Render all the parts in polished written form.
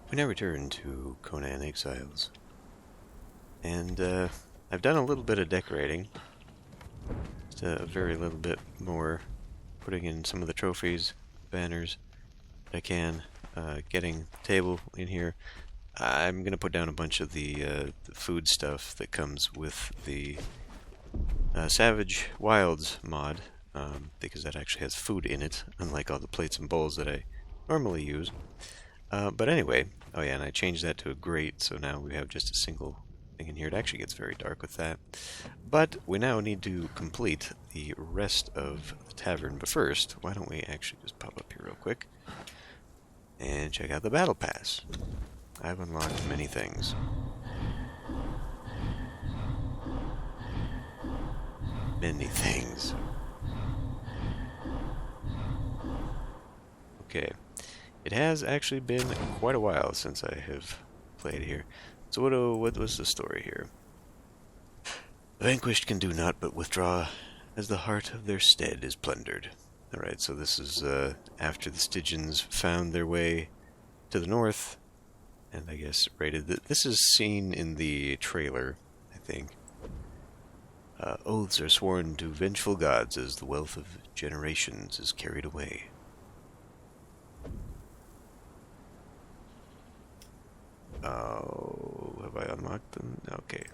We now return to Conan Exiles, and I've done a little bit of decorating, just a very little bit more, putting in some of the trophies, banners that I can, getting the table in here. I'm going to put down a bunch of the food stuff that comes with the Savage Wilds mod, because that actually has food in it, unlike all the plates and bowls that I normally use. But anyway, oh yeah, and I changed that to a grate, so now we have just a single thing in here. It actually gets very dark with that. But we now need to complete the rest of the tavern. But first, why don't we actually just pop up here real quick and check out the battle pass. I've unlocked many things. Many things. Okay. It has actually been quite a while since I have played here. So what was the story here? The vanquished can do naught but withdraw, as the heart of their stead is plundered. Alright, so this is after the Stygians found their way to the north, and I guess raided. This is seen in the trailer, I think. Oaths are sworn to vengeful gods as the wealth of generations is carried away. Oh, have I unlocked them? Okay.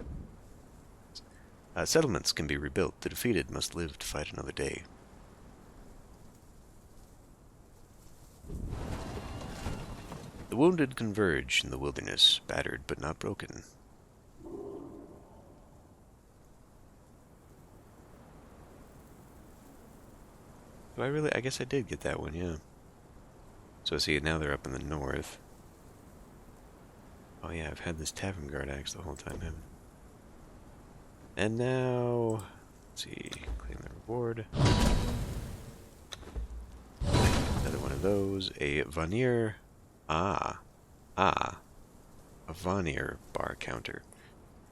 Settlements can be rebuilt. The defeated must live to fight another day. The wounded converge in the wilderness, battered but not broken. I guess I did get that one, yeah. So see, now they're up in the north. Oh yeah, I've had this tavern guard axe the whole time, haven't I? And now, let's see, claim the reward. Another one of those, a Vanir, a Vanir bar counter.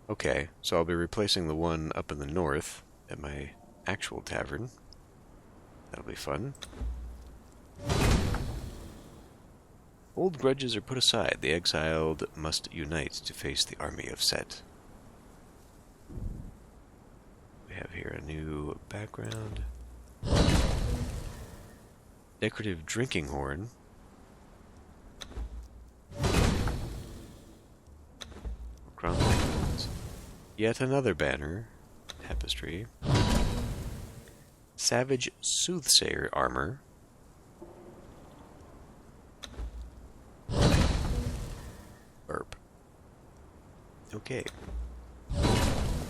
Okay, so I'll be replacing the one up in the north at my actual tavern. That'll be fun. Old grudges are put aside. The exiled must unite to face the army of Set. We have here a new background. Decorative drinking horn. Crown lands. Yet another banner. Tapestry. Savage Soothsayer armor. Burp. Okay.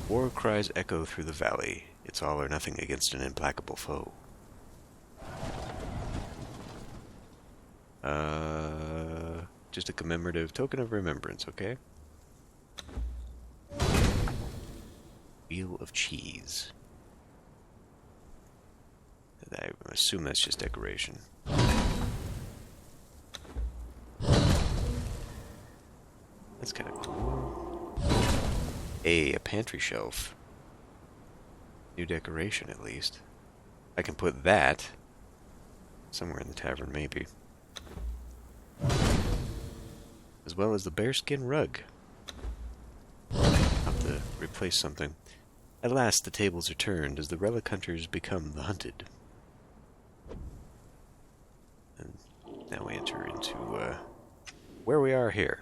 War cries echo through the valley. It's all or nothing against an implacable foe. Just a commemorative token of remembrance, okay? Wheel of cheese. I assume that's just decoration. That's kind of cool. A pantry shelf. New decoration, at least. I can put that somewhere in the tavern, maybe. As well as the bearskin rug. I'll have to replace something. At last, the tables are turned as the relic hunters become the hunted. And now we enter into where we are here.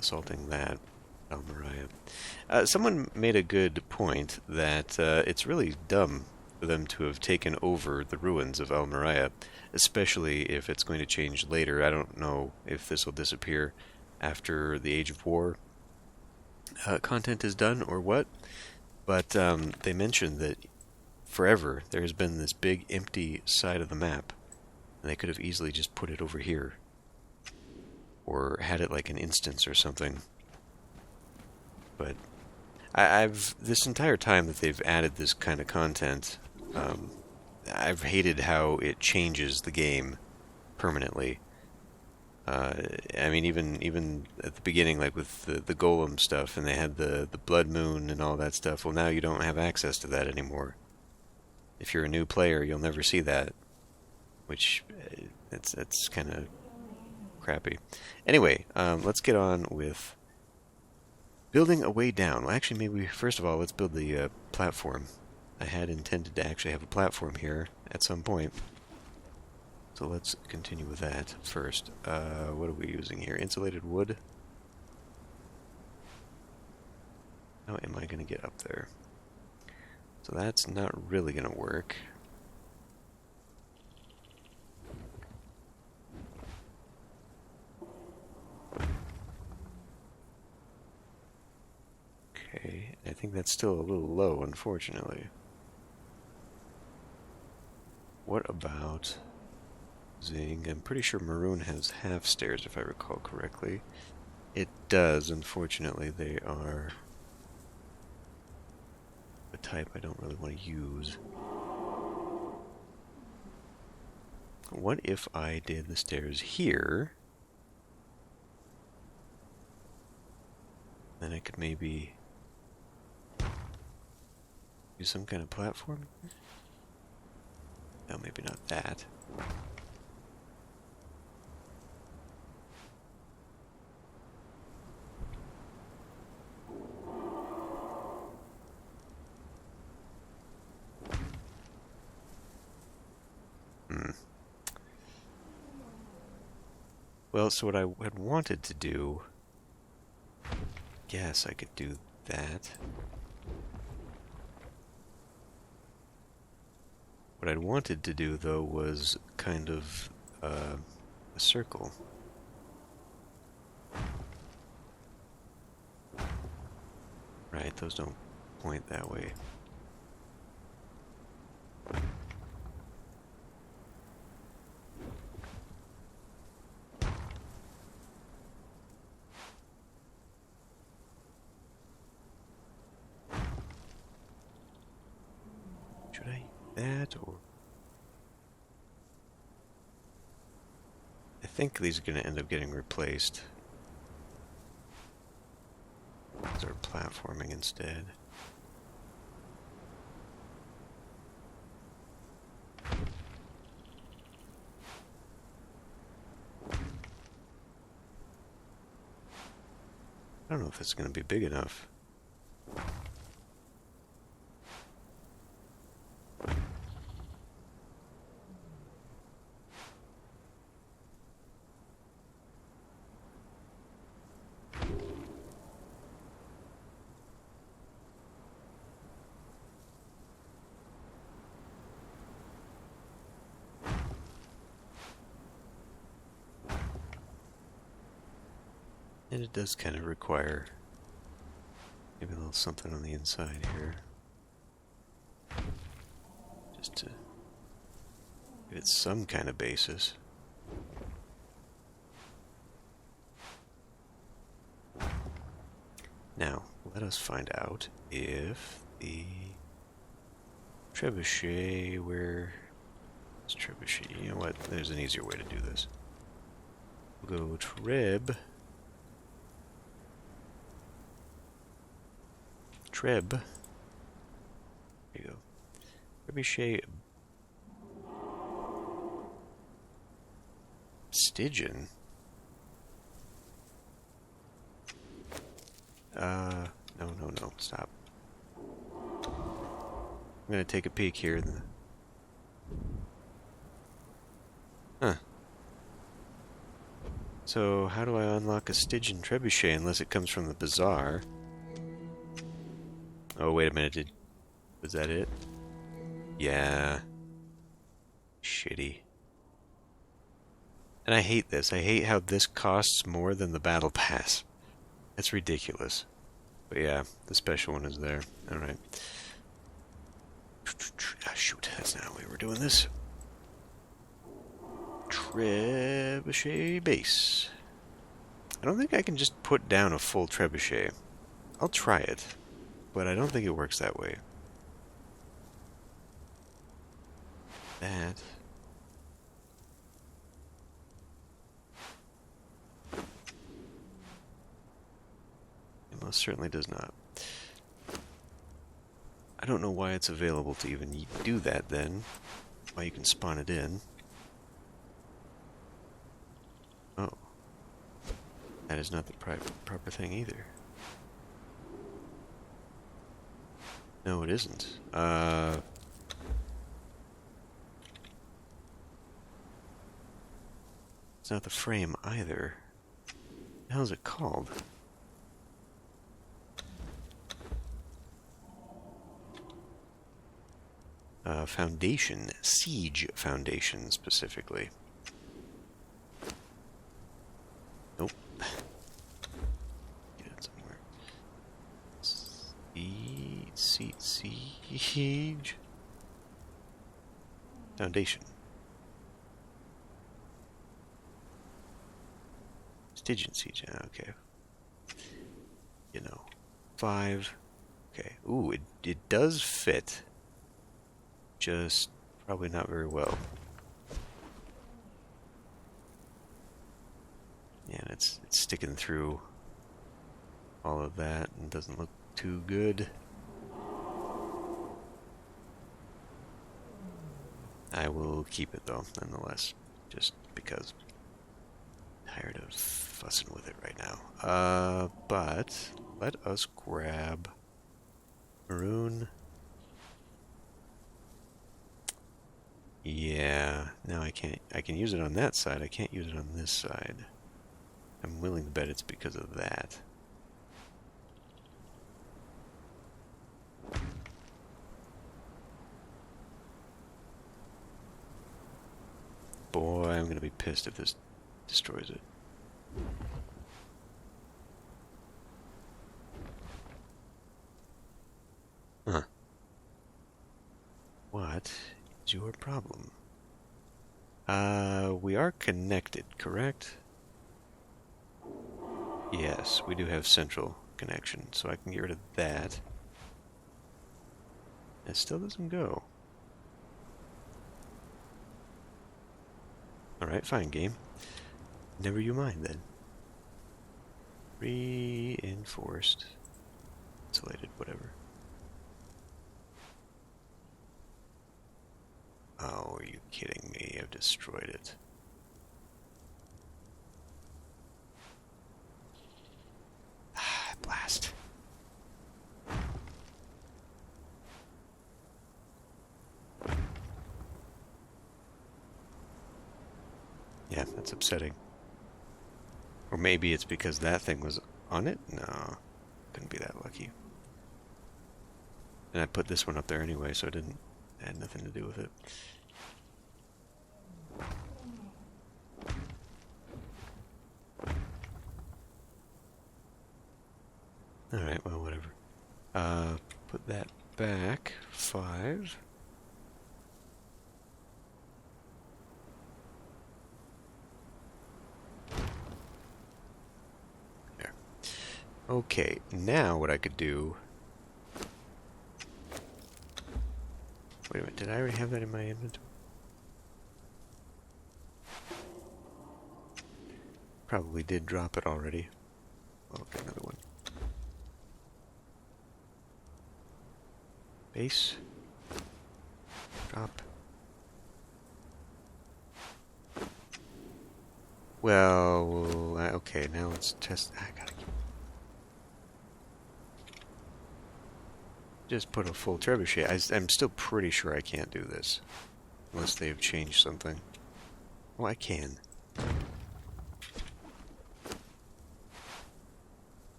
Assaulting that Almeriah. Someone made a good point that it's really dumb for them to have taken over the ruins of Almeriah, especially if it's going to change later. I don't know if this will disappear after the Age of War content is done or what, but they mentioned that forever there has been this big empty side of the map, and they could have easily just put it over here, or had it like an instance or something. But I've this entire time that they've added this kind of content, I've hated how it changes the game permanently. I mean, even at the beginning, like with the golem stuff, and they had the blood moon and all that stuff. Well, now you don't have access to that anymore. If you're a new player, you'll never see that, which that's kind of crappy. Anyway, let's get on with building a way down. Well, actually, maybe first of all, let's build the platform. I had intended to actually have a platform here at some point. So let's continue with that first. What are we using here? Insulated wood? How am I going to get up there? So that's not really going to work. Okay, I think that's still a little low, unfortunately. What about using... I'm pretty sure maroon has half stairs, if I recall correctly. It does, unfortunately. They are a type I don't really want to use. What if I did the stairs here? Then I could maybe use some kind of platform? No, maybe not that. Well, so what I had wanted to do... Yes, I could do that. What I'd wanted to do, though, was kind of a circle. Right, those don't point that way. Should I that, or... I think these are going to end up getting replaced. Start platforming instead. I don't know if it's going to be big enough. And it does kind of require maybe a little something on the inside here. Just to give it some kind of basis. Now, let us find out if the trebuchet, where is trebuchet? You know what? There's an easier way to do this. We'll go treb. Treb. There you go. Trebuchet. Stygian. No, stop. I'm gonna take a peek here. Huh. So, how do I unlock a Stygian trebuchet unless it comes from the bazaar? Oh, wait a minute, was that it? Yeah. Shitty. And I hate this. I hate how this costs more than the battle pass. That's ridiculous. But yeah, the special one is there. Alright. Ah, shoot, that's not the way we're doing this. Trebuchet base. I don't think I can just put down a full trebuchet. I'll try it, but I don't think it works that way. That. It most certainly does not. I don't know why it's available to even do that then. Why you can spawn it in. Oh, That is not the proper thing either. No, it isn't. It's not the frame either. What the hell is it called? Foundation. Siege Foundation, specifically. Nope. Get it somewhere. Siege Foundation. Stygian Siege. Okay. You know. 5. Okay. Ooh, it does fit. Just probably not very well. Yeah, and it's sticking through all of that and doesn't look too good. I will keep it though, nonetheless, just because I'm tired of fussing with it right now. But let us grab maroon. Yeah, now I can use it on that side. I can't use it on this side. I'm willing to bet it's because of that. Boy, I'm gonna be pissed if this destroys it. Huh. What is your problem? We are connected, correct? Yes, we do have central connection, so I can get rid of that. It still doesn't go. Alright, fine, game. Never you mind, then. Reinforced. Insulated, whatever. Oh, are you kidding me? I've destroyed it. Ah, blast. Yeah, that's upsetting. Or maybe it's because that thing was on it? No, couldn't be that lucky. And I put this one up there anyway, so it had nothing to do with it. Alright, well, whatever. Put that back. 5. There. Okay, now what I could do... Wait a minute, did I already have that in my inventory? Probably did drop it already. Oh, okay, another one. Base. Drop. Well, okay, now let's test. I gotta just put a full trebuchet. I'm still pretty sure I can't do this. Unless they've changed something. Oh, I can.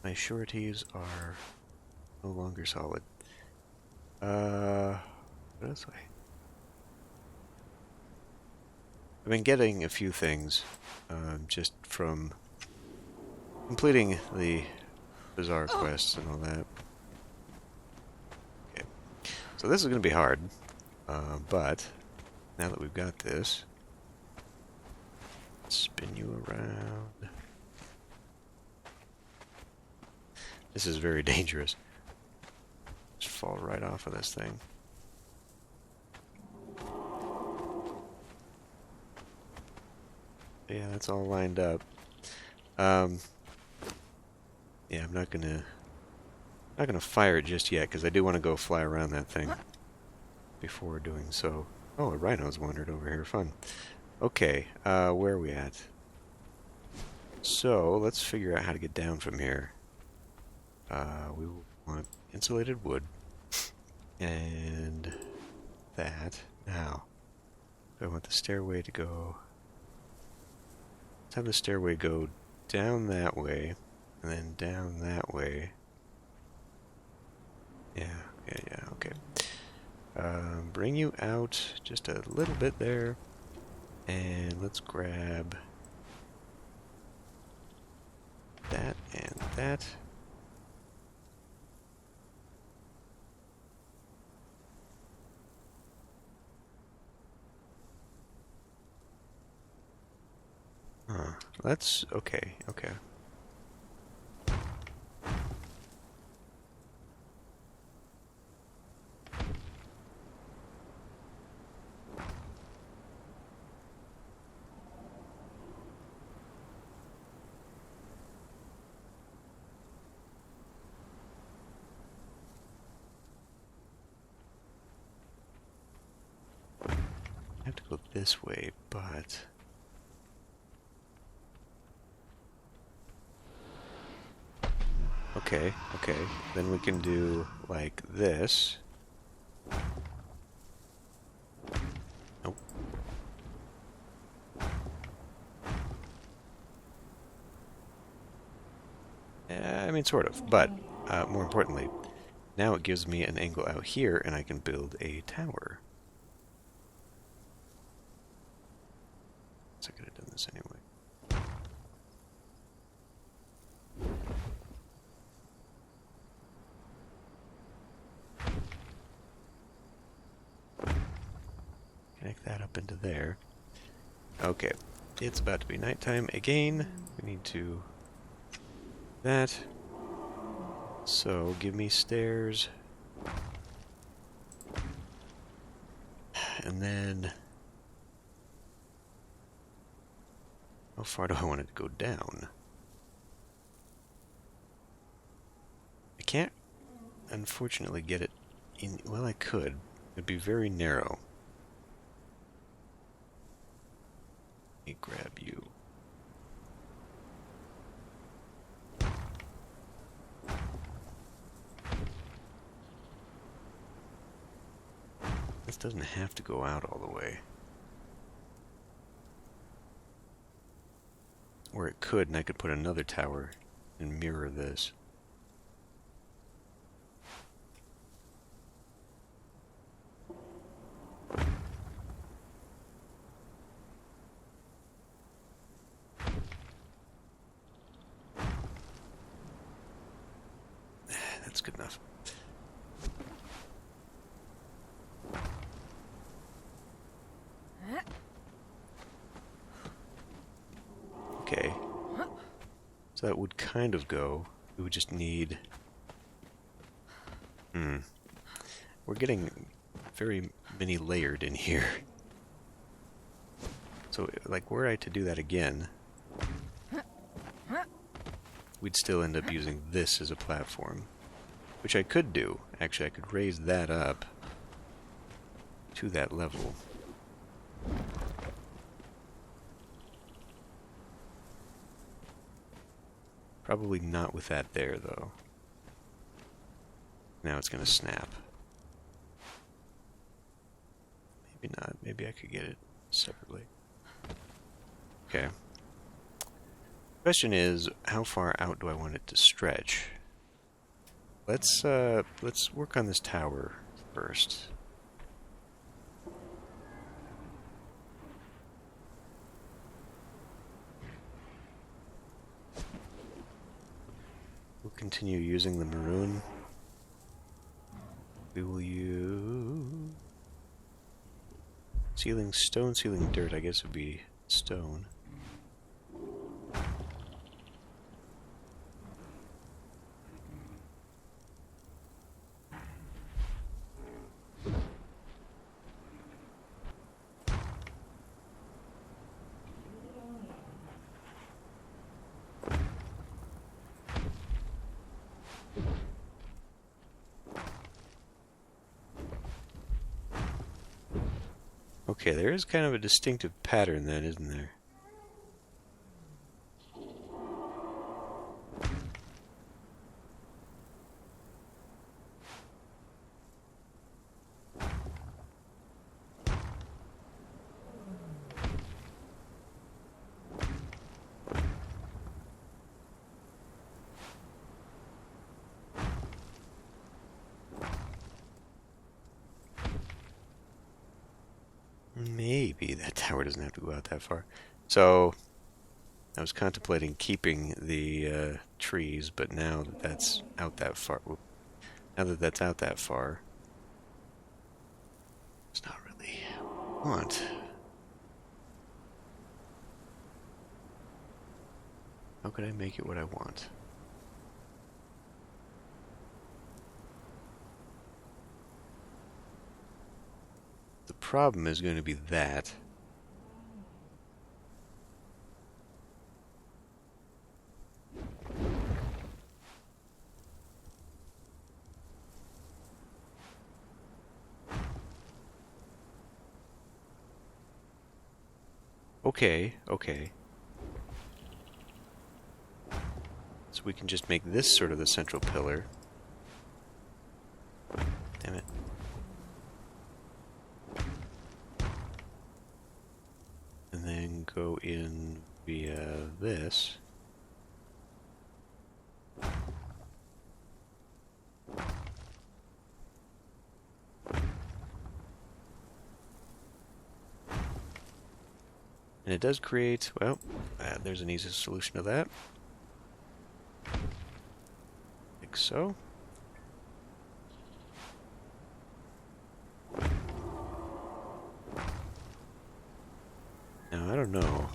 My sureties are no longer solid. What else? I've been getting a few things, just from completing the bizarre quests and all that. Okay, so this is going to be hard, but now that we've got this, let's spin you around. This is very dangerous. Just fall right off of this thing. Yeah, that's all lined up. Yeah, I'm not gonna fire it just yet because I do want to go fly around that thing before doing so. Oh, a rhino's wandered over here. Fun. Okay, where are we at? So let's figure out how to get down from here. We will want insulated wood and that. Now, I want the stairway to go. Let's have the stairway go down that way and then down that way. Yeah, okay. Bring you out just a little bit there, and let's grab that and that. Let's, okay. I have to go this way, but okay. Then we can do like this. Nope. I mean, sort of, but more importantly, now it gives me an angle out here, and I can build a tower. So I could have done this anyway. Connect that up into there. Okay, it's about to be nighttime again. We need to that. So give me stairs. And then how far do I want it to go down? I can't unfortunately get it in. Well, I could. It'd be very narrow. Let me grab you. This doesn't have to go out all the way. Or it could, and I could put another tower and mirror this. That's good enough. Okay. So that would kind of go. We would just need... We're getting very many layered in here. So, like, were I to do that again, we'd still end up using this as a platform. Which I could do. Actually, I could raise that up to that level. Probably not with that there, though. Now it's going to snap. Maybe not. Maybe I could get it separately. Okay. Question is, how far out do I want it to stretch? Let's work on this tower first. We'll continue using the maroon. We will use ceiling stone, ceiling dirt. I guess would be stone. Okay, there is kind of a distinctive pattern then, isn't there? tower doesn't have to go out that far. So I was contemplating keeping the trees, but now that that's out that far, it's not really what I want. How could I make it what I want? The problem is going to be that. Okay, okay. So we can just make this sort of the central pillar. Damn it. And then go in via this. And it does create, well, there's an easy solution to that. Like so. Now, I don't know.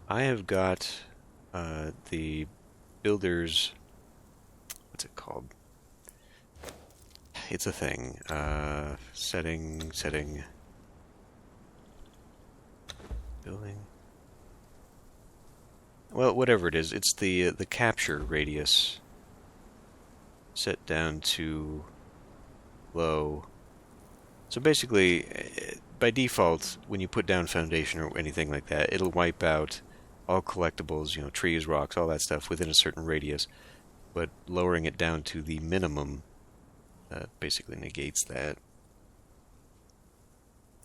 I have got the builder's, what's it called? It's a thing. Setting. Building. Well, whatever it is, it's the capture radius set down to low. So basically, by default, when you put down foundation or anything like that, it'll wipe out all collectibles, you know, trees, rocks, all that stuff within a certain radius. But lowering it down to the minimum basically negates that.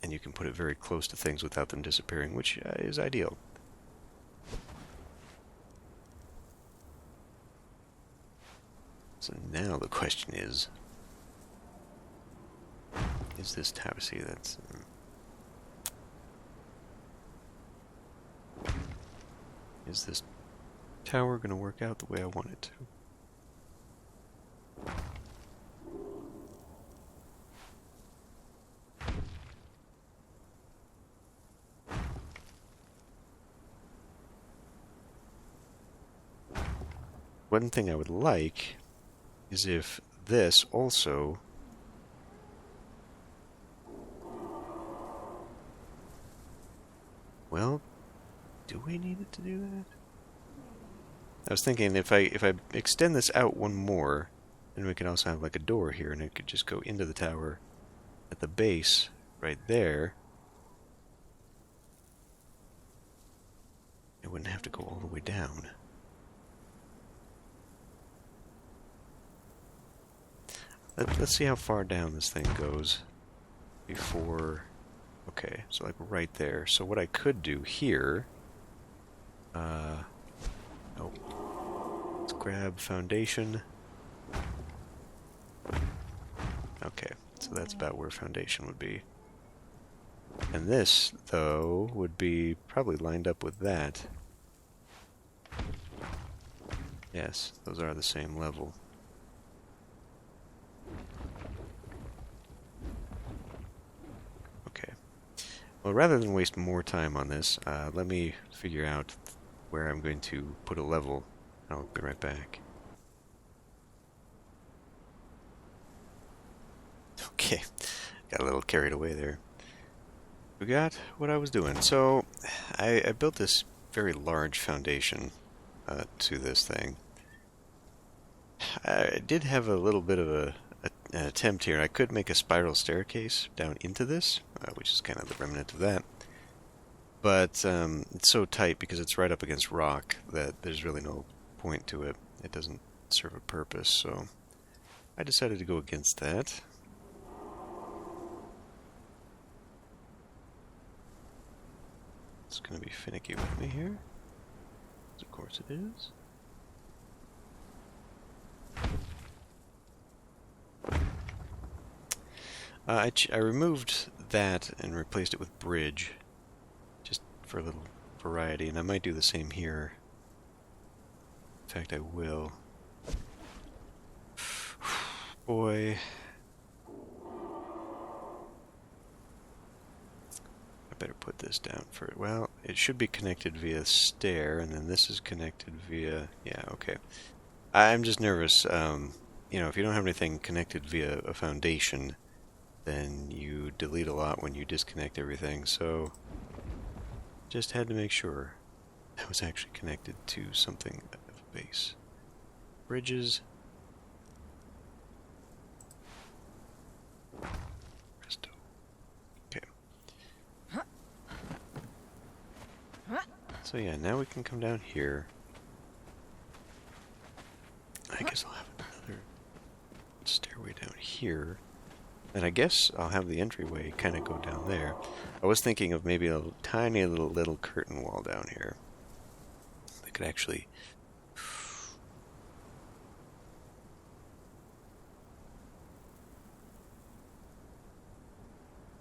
And you can put it very close to things without them disappearing, which is ideal. So now the question is this tower? See, that's is this tower going to work out the way I want it to? One thing I would like is if this also well, do we need it to do that? I was thinking if I extend this out one more, then we can also have like a door here, and it could just go into the tower at the base right there. It wouldn't have to go all the way down. Let's see how far down this thing goes before. Okay, so like right there. So what I could do here, oh, let's grab foundation. Okay, so that's about where foundation would be. And this, though, would be probably lined up with that. Yes, those are the same level. Well, rather than waste more time on this, let me figure out where I'm going to put a level. I'll be right back. Okay, got a little carried away there. Forgot what I was doing. So, I built this very large foundation to this thing. I did have a little bit of an attempt here. I could make a spiral staircase down into this, which is kind of the remnant of that. But it's so tight because it's right up against rock that there's really no point to it. It doesn't serve a purpose, so I decided to go against that. It's going to be finicky with me here. Of course it is. I removed that and replaced it with bridge, for a little variety, and I might do the same here. In fact, I will. Boy. I better put this down for... Well, it should be connected via stair, and then this is connected via... Yeah, okay. I'm just nervous. You know, if you don't have anything connected via a foundation, then you delete a lot when you disconnect everything, so... Just had to make sure that was actually connected to something of a base. Bridges. Presto. Okay. So yeah, now we can come down here. I guess I'll have another stairway down here. And I guess I'll have the entryway kind of go down there. I was thinking of maybe a tiny little curtain wall down here. I could actually...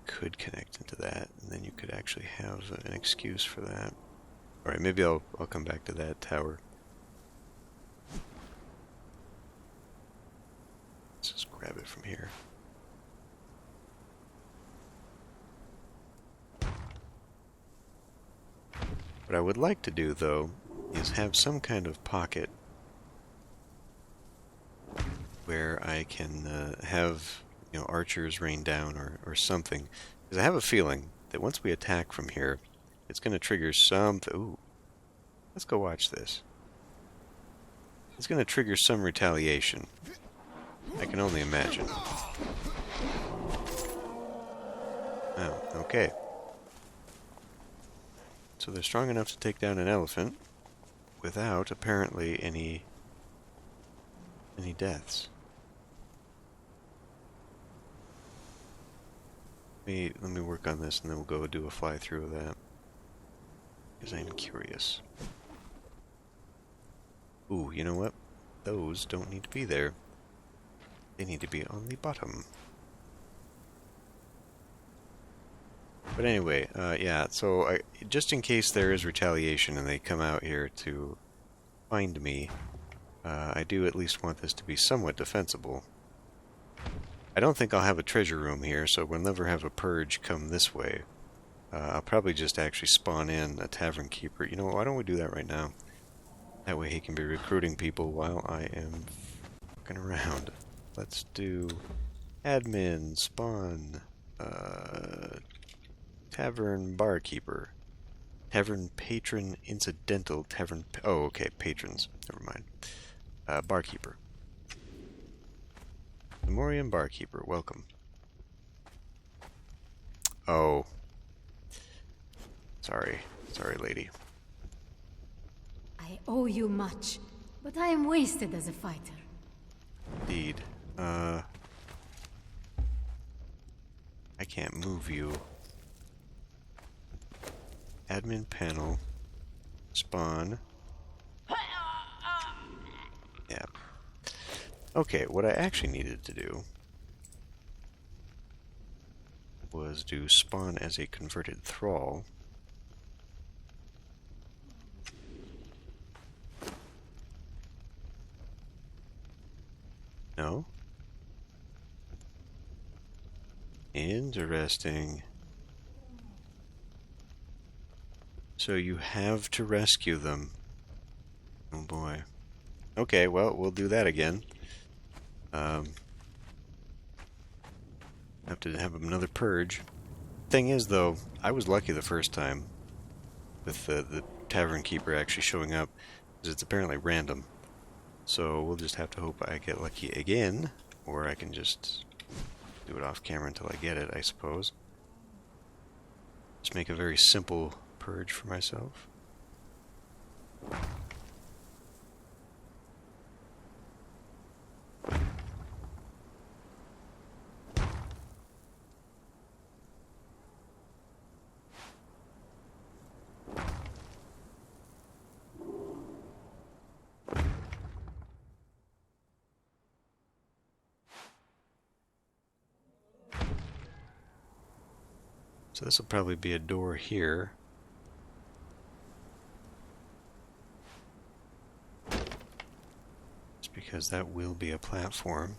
could connect into that, and then you could actually have an excuse for that. Alright, maybe I'll come back to that tower. Let's just grab it from here. What I would like to do, though, is have some kind of pocket where I can have, you know, archers rain down or something. Because I have a feeling that once we attack from here, it's going to trigger something. Ooh, let's go watch this. It's going to trigger some retaliation. I can only imagine. Oh, okay. So they're strong enough to take down an elephant without, apparently, any deaths. Let me work on this, and then we'll go do a fly-through of that. Because I'm curious. Ooh, you know what? Those don't need to be there. They need to be on the bottom. But anyway, yeah, so just in case there is retaliation and they come out here to find me, I do at least want this to be somewhat defensible. I don't think I'll have a treasure room here, so we'll never have a purge come this way. I'll probably just actually spawn in a tavern keeper. You know what, why don't we do that right now? That way he can be recruiting people while I am fucking around. Let's do admin, spawn, tavern barkeeper, tavern patron incidental, tavern... Oh, okay, patrons. Never mind. Barkeeper. Memoriam barkeeper, welcome. Oh. Sorry, lady. I owe you much, but I am wasted as a fighter. Indeed. I can't move you. Admin panel. Spawn. Yeah. Okay, what I actually needed to do was do spawn as a converted thrall. No? Interesting. So you have to rescue them. Oh boy. Okay, well, we'll do that again. Have to have another purge. Thing is, though, I was lucky the first time with the tavern keeper actually showing up, because it's apparently random. So we'll just have to hope I get lucky again, or I can just do it off camera until I get it, I suppose. Just make a very simple purge for myself. So this will probably be a door here. because that will be a platform.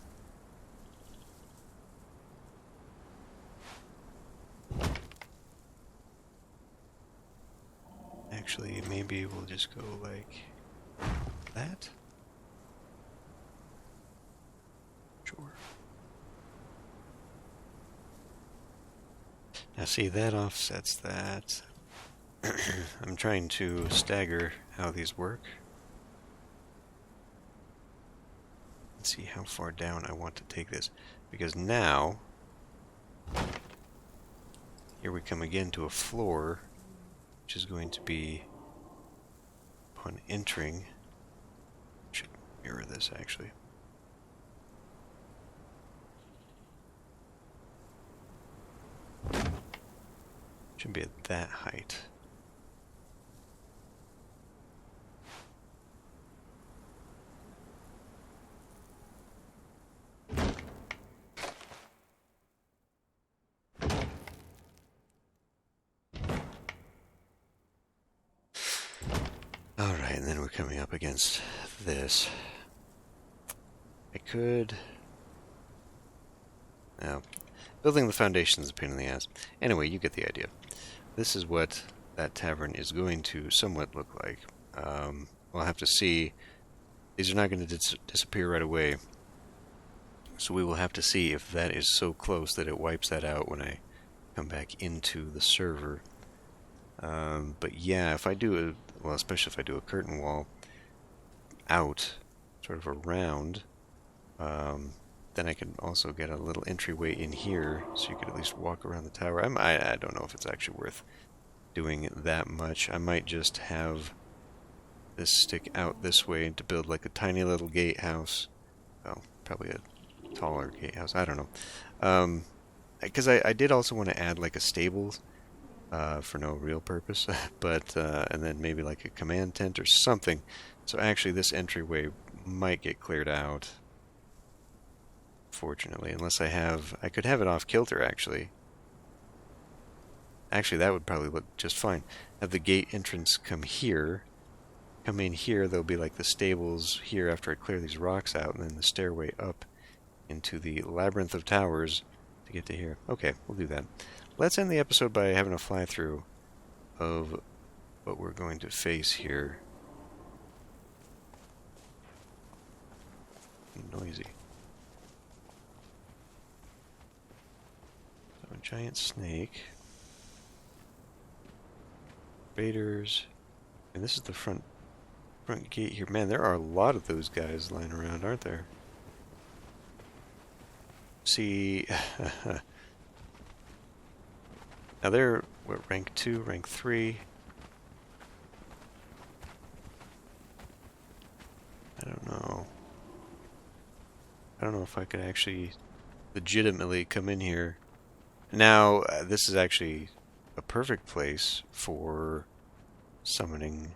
Actually, maybe we'll just go like that. Sure. Now see, that offsets that. I'm trying to stagger how these work. Let's see how far down I want to take this. Because now, here we come again to a floor, which is going to be, upon entering, should mirror this actually. Should be at that height. Alright, and then we're coming up against this. I could... No. Building the foundation is a pain in the ass. Anyway, you get the idea. This is what that tavern is going to somewhat look like. We'll have to see. These are not going to disappear right away. So we will have to see if that is so close that it wipes that out when I come back into the server. But yeah, if I do well, especially if I do a curtain wall out, sort of around, then I can also get a little entryway in here, so you could at least walk around the tower. I don't know if it's actually worth doing that much. I might just have this stick out this way to build like a tiny little gatehouse. Well, probably a taller gatehouse. I don't know. Because I did also want to add like a stables for no real purpose, but and then maybe like a command tent or something. So actually, this entryway might get cleared out. Fortunately, unless I could have it off kilter actually. Actually, that would probably look just fine. Have the gate entrance come here. Come in here, there'll be like the stables here after I clear these rocks out, and then the stairway up into the labyrinth of towers to get to here. Okay, we'll do that. Let's end the episode by having a fly-through of what we're going to face here. Noisy. So a giant snake. Raiders. And this is the front gate here. Man, there are a lot of those guys lying around, aren't there? See... Now they're, what, rank 2, rank 3? I don't know. I don't know if I could actually legitimately come in here. Now, this is actually a perfect place for summoning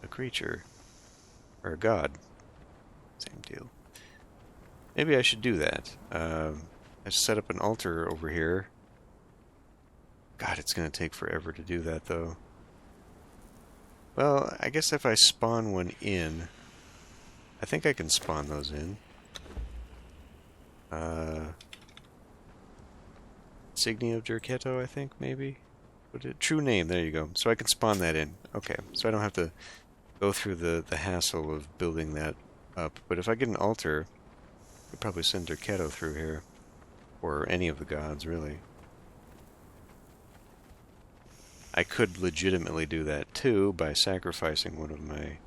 a creature. Or a god. Same deal. Maybe I should do that. I set up an altar over here. God, it's going to take forever to do that, though. Well, I guess if I spawn one in... I think I can spawn those in. Signia of Jerketto, I think, maybe? True name, there you go. So I can spawn that in. Okay, so I don't have to go through the hassle of building that up. But if I get an altar, I could probably send Jerketto through here. Or any of the gods, really. I could legitimately do that too by sacrificing one of my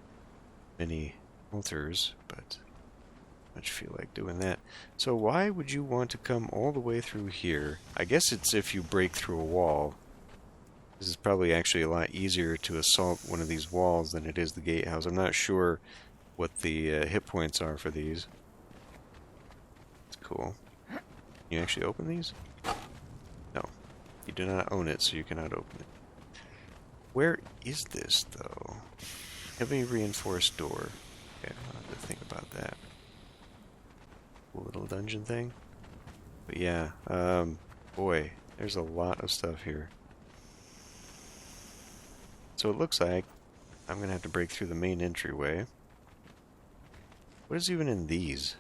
many altars, but I don't feel like doing that. So why would you want to come all the way through here? I guess it's if you break through a wall. This is probably actually a lot easier to assault one of these walls than it is the gatehouse. I'm not sure what the hit points are for these. It's cool. Can you actually open these? No. You do not own it, so you cannot open it. Where is this, though? Heavy reinforced door. Okay, I'll have to think about that. Cool little dungeon thing. But yeah, boy, there's a lot of stuff here. So it looks like I'm going to have to break through the main entryway. What is even in these?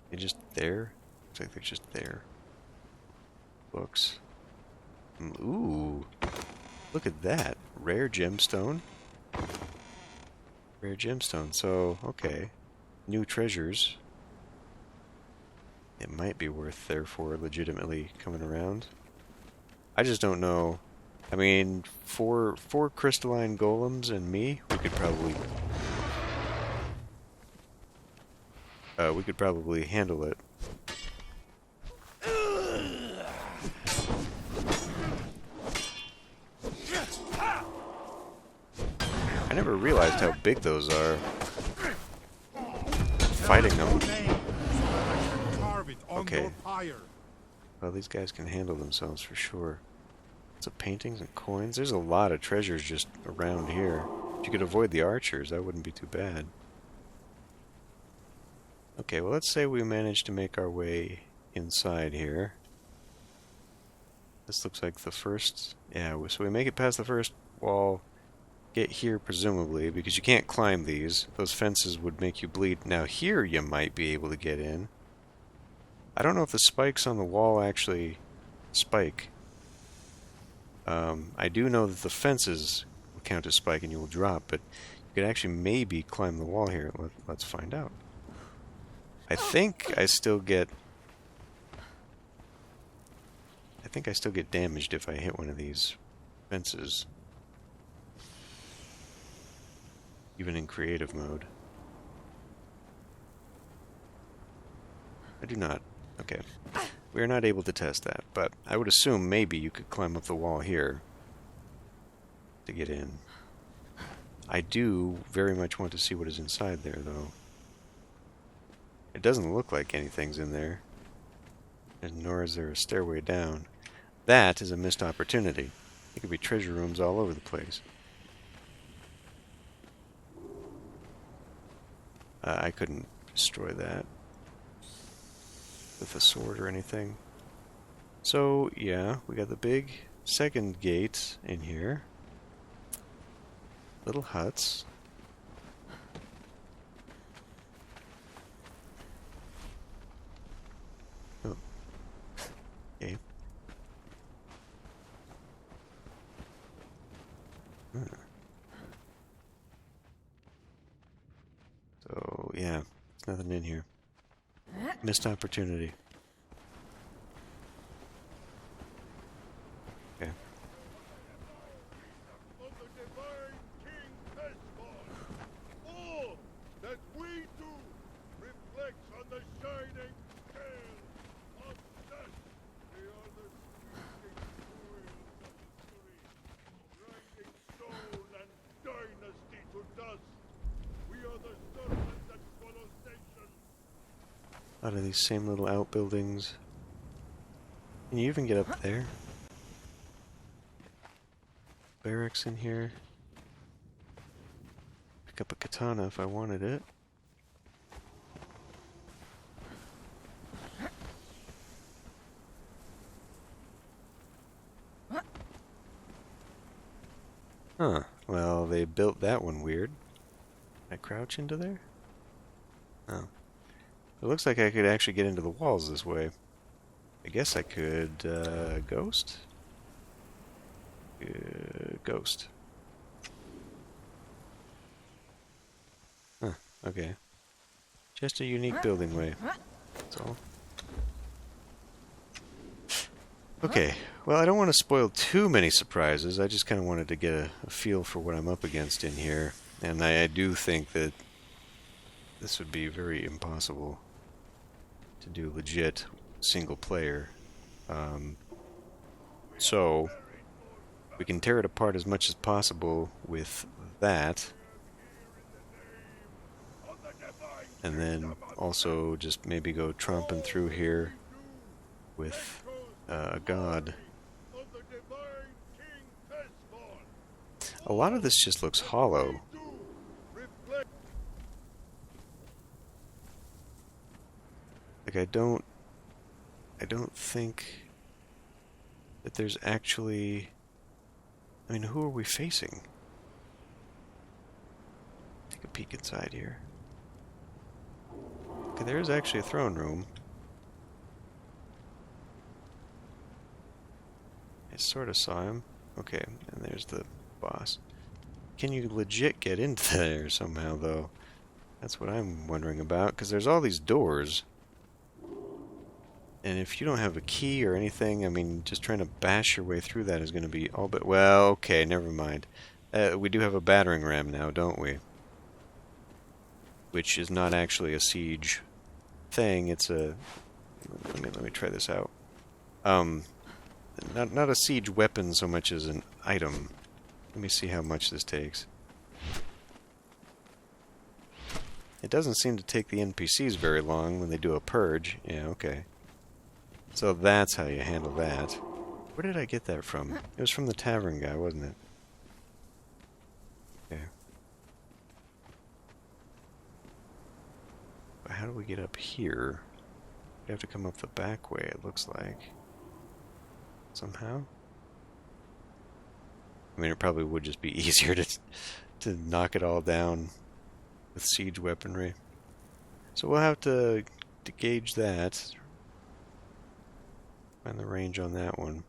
They just there? Looks like they're just there. Books. Ooh. Look at that. Rare gemstone. Rare gemstone. So, okay. New treasures. It might be worth, therefore, legitimately coming around. I just don't know. I mean, four crystalline golems and me, we could probably handle it. I never realized how big those are. Fighting them. Okay. Well, these guys can handle themselves for sure. Lots of paintings and coins. There's a lot of treasures just around here. If you could avoid the archers, that wouldn't be too bad. Okay, well, let's say we managed to make our way inside here. This looks like the first... Yeah, so we make it past the first wall, get here presumably, because you can't climb these. Those fences would make you bleed. Now here you might be able to get in. I don't know if the spikes on the wall actually spike. I do know that the fences will count as spike and you will drop, but you could actually maybe climb the wall here. Let's find out. I think I still get damaged if I hit one of these fences. Even in creative mode. I do not. Okay. We are not able to test that, but I would assume maybe you could climb up the wall here to get in. I do very much want to see what is inside there, though. It doesn't look like anything's in there, and nor is there a stairway down. That is a missed opportunity. There could be treasure rooms all over the place. I couldn't destroy that with a sword or anything. So, yeah, we got the big second gate in here. Little huts. Oh. Okay. So, yeah, there's nothing in here. Missed opportunity. Okay. All that we do reflects on the shining scale of death. We are the speaking wheels of history, grinding stone and dynasty to dust. We are the serpent that swallows nations. Out of these same little outbuildings. Can you even get up there? Barracks in here. Pick up a katana if I wanted it. Huh. Well, they built that one weird. Can I crouch into there? Oh. It looks like I could actually get into the walls this way. I guess I could, ghost? Ghost. Huh, okay. Just a unique building way. That's all. Okay, well, I don't want to spoil too many surprises. I just kind of wanted to get a feel for what I'm up against in here. And I do think that this would be very impossible to do legit single player. So we can tear it apart as much as possible with that, and then also just maybe go tromping through here with a god. A lot of this just looks hollow. Like I don't think that there's actually... I mean, who are we facing? Take a peek inside here. Okay, there is actually a throne room. I sort of saw him. Okay, and there's the boss. Can you legit get into there somehow, though? That's what I'm wondering about, because there's all these doors. And if you don't have a key or anything, I mean, just trying to bash your way through that is going to be all but... Well, okay, never mind. We do have a battering ram now, don't we? Which is not actually a siege thing, it's a... Let me try this out. Not a siege weapon so much as an item. Let me see how much this takes. It doesn't seem to take the NPCs very long when they do a purge. Yeah, okay. So that's how you handle that. Where did I get that from? It was from the tavern guy, wasn't it? Okay. But how do we get up here? We have to come up the back way, it looks like. Somehow? I mean, it probably would just be easier to knock it all down with siege weaponry. So we'll have to gauge that. Find the range on that one.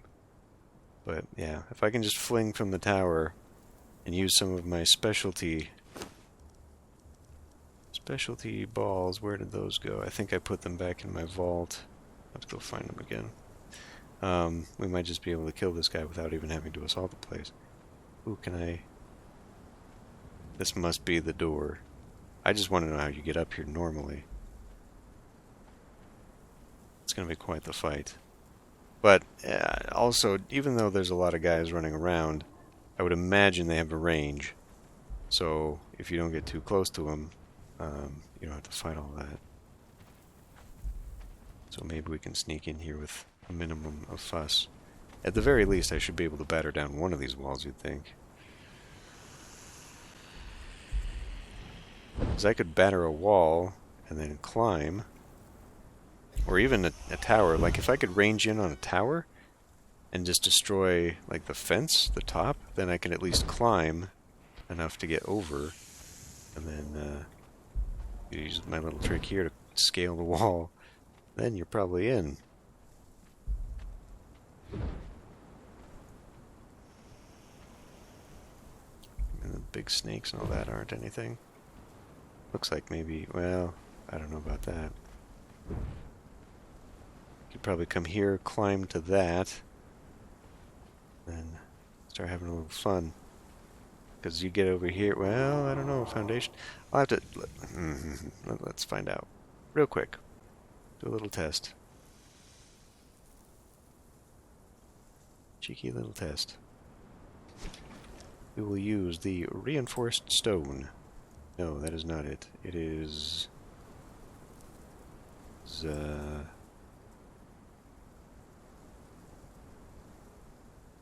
But yeah, if I can just fling from the tower and use some of my specialty balls, where did those go? I think I put them back in my vault. I'll have to go find them again. We might just be able to kill this guy without even having to assault the place. Ooh, can I... This must be the door. I just want to know how you get up here normally. It's going to be quite the fight. But also, even though there's a lot of guys running around, I would imagine they have a range. So if you don't get too close to them, you don't have to fight all that. So maybe we can sneak in here with a minimum of fuss. At the very least, I should be able to batter down one of these walls, you'd think. Because I could batter a wall and then climb. Or even a tower. Like, if I could range in on a tower and just destroy, like, the fence, the top, then I can at least climb enough to get over. And then use my little trick here to scale the wall. Then you're probably in. And the big snakes and all that aren't anything. Looks like maybe, well, I don't know about that. Could probably come here, climb to that, then start having a little fun. Because you get over here, well, I don't know, foundation. I'll have to, let's find out. Real quick. Do a little test. Cheeky little test. We will use the reinforced stone. No, that is not it. It is... What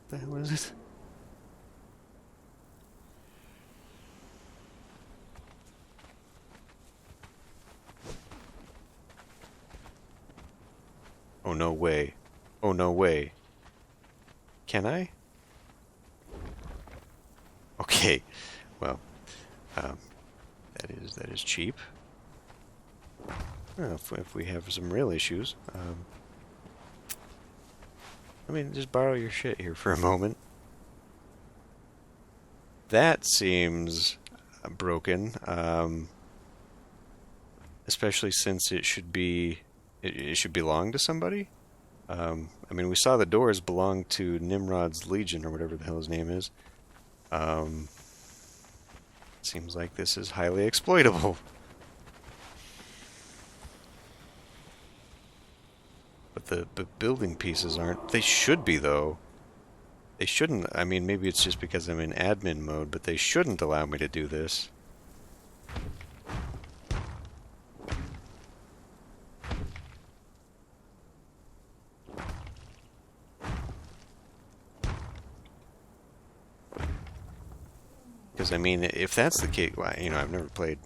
the hell is it? Oh, no way. Oh, no way. Can I? Okay. Well, that is cheap. Well, if we have some real issues, I mean, just borrow your shit here for a moment. That seems broken, especially since it should be, it should belong to somebody. I mean, we saw the doors belong to Nimrod's Legion, or whatever the hell his name is. Seems like this is highly exploitable. But the building pieces aren't. They should be, though. They shouldn't. I mean, maybe it's just because I'm in admin mode, but they shouldn't allow me to do this. Because, I mean, if that's the case, well, you know, I've never played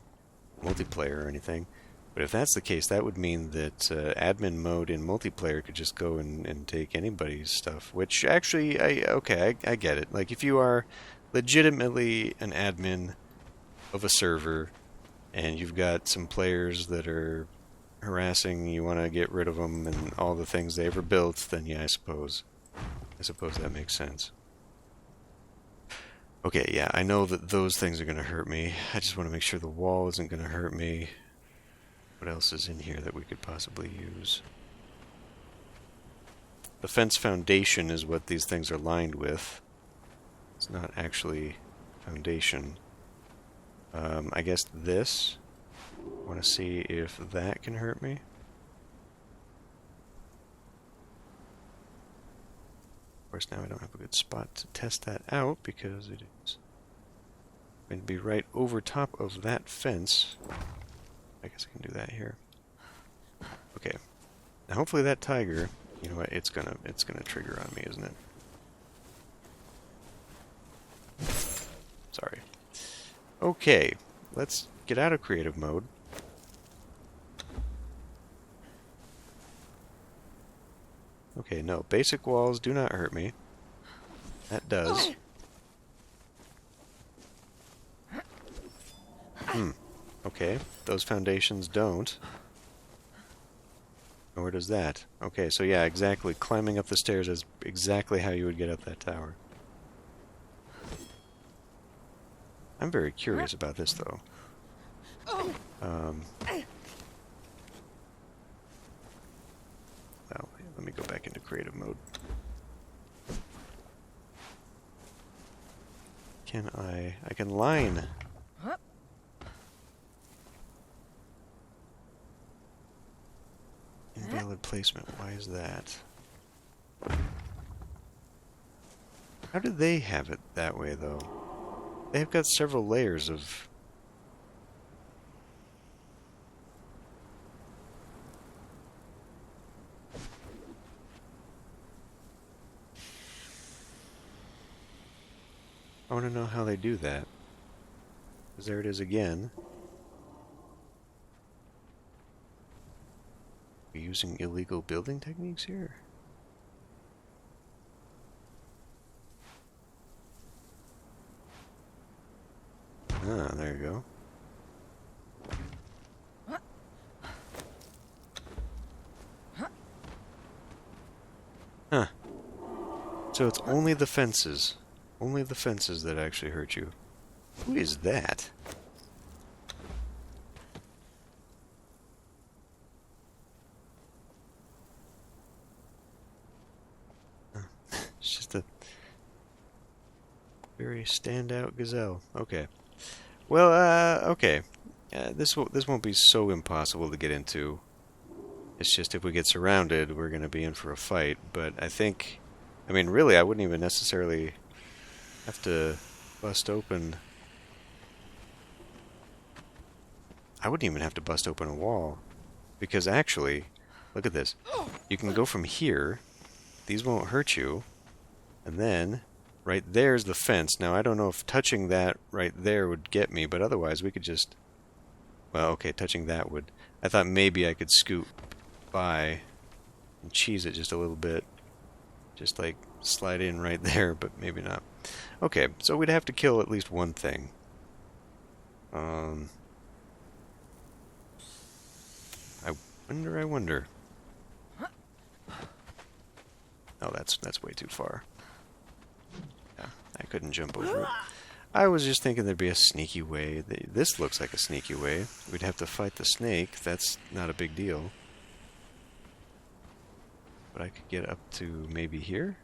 multiplayer or anything, but if that's the case, that would mean that admin mode in multiplayer could just go and take anybody's stuff, which actually, I get it. Like, if you are legitimately an admin of a server, and you've got some players that are harassing, you want to get rid of them and all the things they ever built, then yeah, I suppose that makes sense. Okay, yeah, I know that those things are going to hurt me. I just want to make sure the wall isn't going to hurt me. What else is in here that we could possibly use? The fence foundation is what these things are lined with. It's not actually foundation. I guess this. I want to see if that can hurt me. Of course, now I don't have a good spot to test that out because it is going to be right over top of that fence. I guess I can do that here. Okay. Now hopefully that tiger, you know what, it's gonna trigger on me, isn't it? Sorry. Okay, let's get out of creative mode. Okay, no, basic walls do not hurt me. That does. Okay, those foundations don't. Nor does that. Okay, so yeah, exactly. Climbing up the stairs is exactly how you would get up that tower. I'm very curious about this, though. Well, let me go back into creative mode. Can I can line. Invalid placement. Why is that? How did they have it that way, though? They've got several layers of... I want to know how they do that. Because there it is again. Are we using illegal building techniques here? Ah, there you go. Huh. So it's only the fences. Only the fences that actually hurt you. Who is that? It's just a very standout gazelle. Okay. Well, okay. This won't be so impossible to get into. It's just if we get surrounded, we're going to be in for a fight. But I think, I mean, really, I wouldn't even necessarily have to bust open. I wouldn't even have to bust open a wall. Because actually, look at this. You can go from here. These won't hurt you. And then, right there's the fence. Now, I don't know if touching that right there would get me, but otherwise we could just... Well, okay, touching that would... I thought maybe I could scoot by and cheese it just a little bit. Just, like, slide in right there, but maybe not. Okay, so we'd have to kill at least one thing. I wonder. Oh, that's way too far. Yeah, I couldn't jump over it. I was just thinking there'd be a sneaky way. This looks like a sneaky way. We'd have to fight the snake. That's not a big deal. But I could get up to maybe here?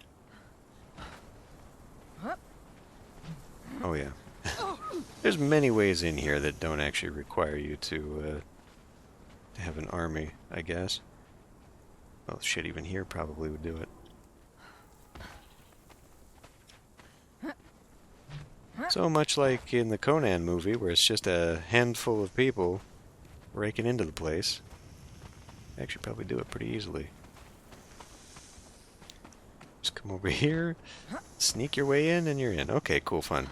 Oh, yeah. There's many ways in here that don't actually require you to have an army, I guess. Well, shit, even here probably would do it. So much like in the Conan movie, where it's just a handful of people breaking into the place. They actually probably do it pretty easily. Just come over here, sneak your way in, and you're in. Okay, cool, fun.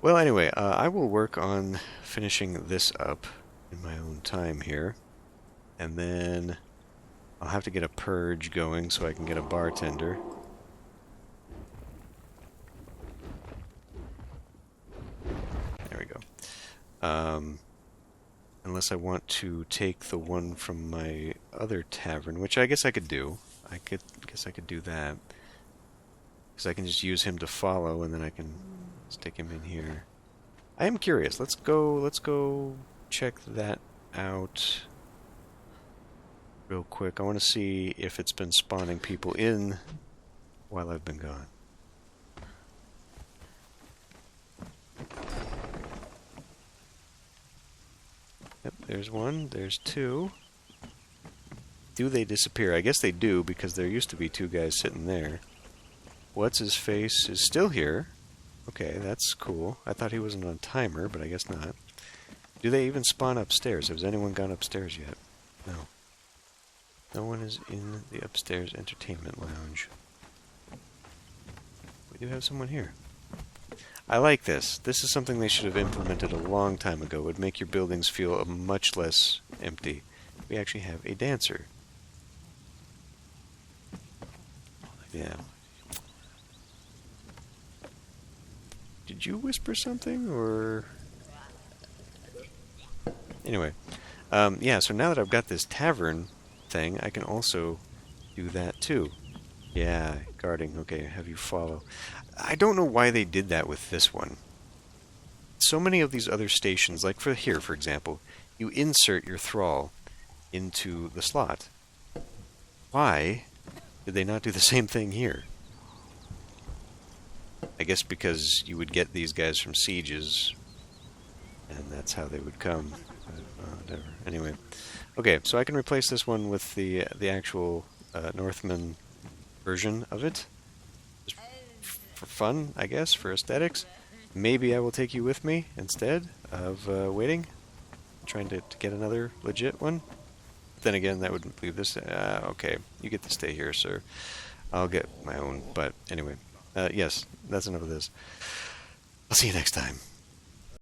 Well, anyway, I will work on finishing this up in my own time here. And then I'll have to get a purge going so I can get a bartender. There we go. Unless I want to take the one from my other tavern, which I guess I could do. Guess I could do that. Because I can just use him to follow, and then I can stick him in here. I am curious. Let's go check that out real quick. I want to see if it's been spawning people in while I've been gone. Yep, there's one, there's two. Do they disappear? I guess they do, because there used to be two guys sitting there. What's-his-face is still here. Okay, that's cool. I thought he wasn't on timer, but I guess not. Do they even spawn upstairs? Has anyone gone upstairs yet? No. No one is in the upstairs entertainment lounge. We do have someone here. I like this. This is something they should have implemented a long time ago. It would make your buildings feel much less empty. We actually have a dancer. Yeah. Did you whisper something, or... Anyway. Yeah, so now that I've got this tavern thing, I can also do that too. Yeah, guarding. Okay, have you follow. I don't know why they did that with this one. So many of these other stations, like for here, for example, you insert your thrall into the slot. Why did they not do the same thing here? I guess because you would get these guys from sieges, and that's how they would come. Whatever. Anyway, okay, so I can replace this one with the actual Northman version of it. Just for fun, I guess, for aesthetics. Maybe I will take you with me instead of waiting, trying to get another legit one. Then again, that would leave this. Okay, you get to stay here, sir. I'll get my own, but anyway. Yes, that's enough of this. I'll see you next time.